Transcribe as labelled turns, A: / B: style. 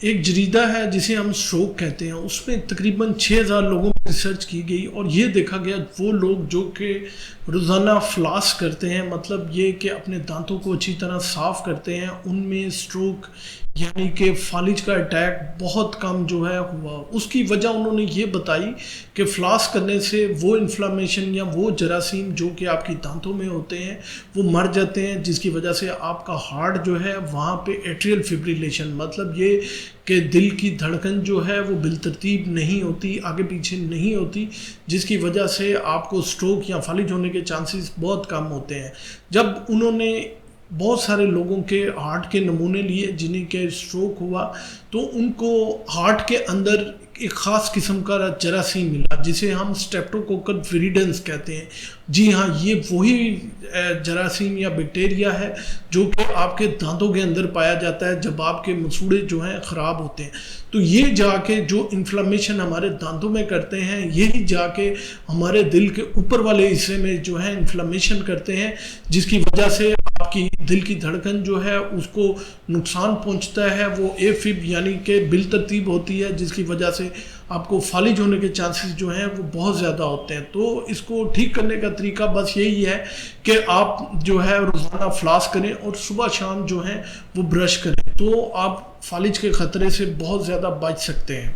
A: ایک جریدہ ہے جسے ہم اسٹروک کہتے ہیں، اس میں تقریباً 6000 لوگوں پر ریسرچ کی گئی اور یہ دیکھا گیا وہ لوگ جو کہ روزانہ فلاس کرتے ہیں، مطلب یہ کہ اپنے دانتوں کو اچھی طرح صاف کرتے ہیں، ان میں اسٹروک یعنی کہ فالج کا اٹیک بہت کم جو ہے ہوا۔ اس کی وجہ انہوں نے یہ بتائی کہ فلاس کرنے سے وہ انفلامیشن یا وہ جراثیم جو کہ آپ کی دانتوں میں ہوتے ہیں وہ مر جاتے ہیں، جس کی وجہ سے آپ کا ہارٹ جو ہے وہاں پہ ایٹریل فبریلیشن، مطلب یہ کہ دل کی دھڑکن جو ہے وہ بالترتیب نہیں ہوتی، آگے پیچھے نہیں ہوتی، جس کی وجہ سے آپ کو سٹروک یا فالج ہونے کے چانسز بہت کم ہوتے ہیں۔ جب انہوں نے بہت سارے لوگوں کے ہارٹ کے نمونے لیے جنہیں کہ سٹروک ہوا، تو ان کو ہارٹ کے اندر ایک خاص قسم کا جراثیم ملا جسے ہم اسٹریپٹوکوکل ویریڈنس کہتے ہیں۔ جی ہاں، یہ وہی جراثیم یا بیکٹیریا ہے جو کہ آپ کے دانتوں کے اندر پایا جاتا ہے جب آپ کے مسوڑے جو ہیں خراب ہوتے ہیں۔ تو یہ جا کے جو انفلامیشن ہمارے دانتوں میں کرتے ہیں، یہی جا کے ہمارے دل کے اوپر والے حصے میں جو ہے انفلامیشن کرتے ہیں، جس کی وجہ سے آپ کی دل کی دھڑکن جو ہے اس کو نقصان پہنچتا ہے، وہ اے فب یعنی کہ بالترتیب ہوتی ہے، جس کی وجہ سے آپ کو فالج ہونے کے چانسز جو ہیں وہ بہت زیادہ ہوتے ہیں۔ تو اس کو ٹھیک کرنے کا طریقہ بس یہی ہے کہ آپ جو ہے روزانہ فلاس کریں اور صبح شام جو ہے وہ برش کریں، تو آپ فالج کے خطرے سے بہت زیادہ بچ سکتے ہیں۔